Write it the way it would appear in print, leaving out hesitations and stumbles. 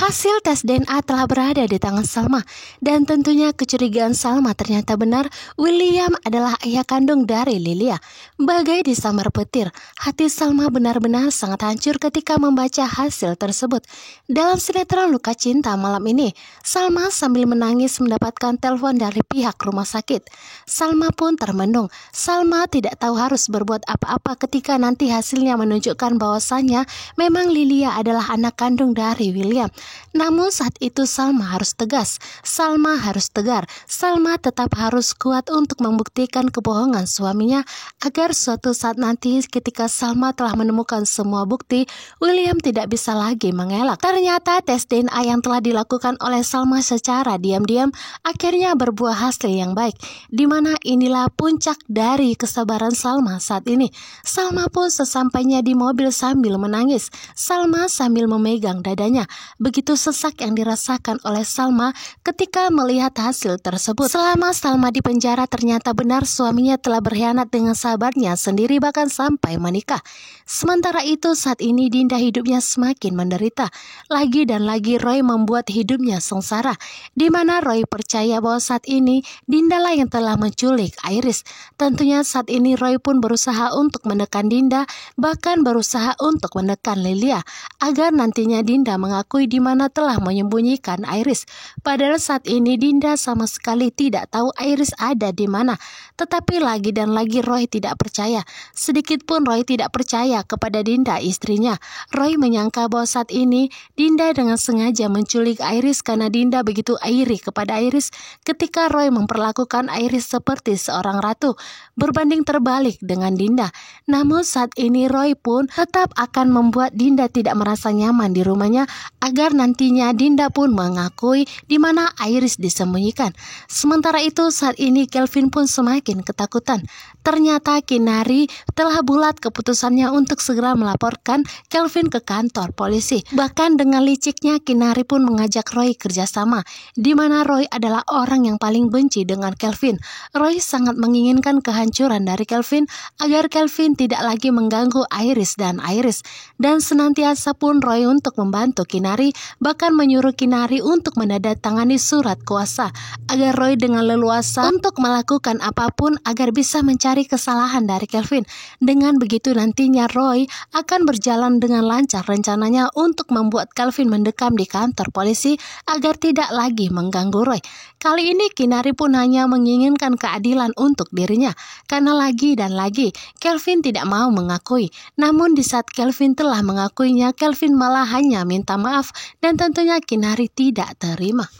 Hasil tes DNA telah berada di tangan Salma, dan tentunya kecurigaan Salma ternyata benar. William adalah ayah kandung dari Lilia. Bagai disambar petir, hati Salma benar-benar sangat hancur ketika membaca hasil tersebut. Dalam sinetron Luka Cinta malam ini, Salma sambil menangis mendapatkan telepon dari pihak rumah sakit. Salma pun termenung. Salma tidak tahu harus berbuat apa-apa ketika nanti hasilnya menunjukkan bahwasannya memang Lilia adalah anak kandung dari William. Namun saat itu Salma harus tegas, Salma harus tegar, Salma tetap harus kuat untuk membuktikan kebohongan suaminya agar suatu saat nanti ketika Salma telah menemukan semua bukti, William tidak bisa lagi mengelak. Ternyata tes DNA yang telah dilakukan oleh Salma secara diam-diam akhirnya berbuah hasil yang baik, di mana inilah puncak dari kesabaran Salma saat ini. Salma pun sesampainya di mobil sambil menangis, Salma sambil memegang dadanya. Begitu sesak yang dirasakan oleh Salma ketika melihat hasil tersebut. Selama Salma di penjara ternyata benar suaminya telah berkhianat dengan sahabatnya sendiri, bahkan sampai menikah. Sementara itu saat ini Dinda hidupnya semakin menderita. Lagi dan lagi Roy membuat hidupnya sengsara, di mana Roy percaya bahwa saat ini Dinda lah yang telah menculik Iris. Tentunya saat ini Roy pun berusaha untuk menekan Dinda, bahkan berusaha untuk menekan Lilia agar nantinya Dinda mengakui di mana telah menyembunyikan Iris. Padahal saat ini Dinda sama sekali tidak tahu Iris ada di mana. Tetapi lagi dan lagi Roy tidak percaya. Sedikit pun Roy tidak percaya kepada Dinda, istrinya. Roy menyangka bahwa saat ini Dinda dengan sengaja menculik Iris karena Dinda begitu iri kepada Iris ketika Roy memperlakukan Iris seperti seorang ratu, berbanding terbalik dengan Dinda. Namun saat ini Roy pun tetap akan membuat Dinda tidak merasa nyaman di rumahnya agar nantinya Dinda pun mengakui di mana Iris disembunyikan. Sementara itu saat ini Kelvin pun semakin ketakutan. Ternyata Kinari telah bulat keputusannya untuk segera melaporkan Kelvin ke kantor polisi. Bahkan dengan liciknya Kinari pun mengajak Roy kerjasama, di mana Roy adalah orang yang paling benci dengan Kelvin. Roy sangat menginginkan kehancuran dari Kelvin agar Kelvin tidak lagi mengganggu Iris, dan senantiasa pun Roy untuk membantu Kinari, bahkan menyuruh Kinari untuk menandatangani surat kuasa agar Roy dengan leluasa untuk melakukan apapun agar bisa mencari kesalahan dari Kelvin. Dengan begitu nantinya Roy akan berjalan dengan lancar rencananya untuk membuat Kelvin mendekam di kantor polisi agar tidak lagi mengganggu Roy. Kali ini Kinari pun hanya menginginkan keadilan untuk dirinya, karena lagi dan lagi Kelvin tidak mau mengakui. Namun di saat Kelvin telah mengakuinya, Kelvin malah hanya minta maaf, dan tentunya Kinari tidak terima.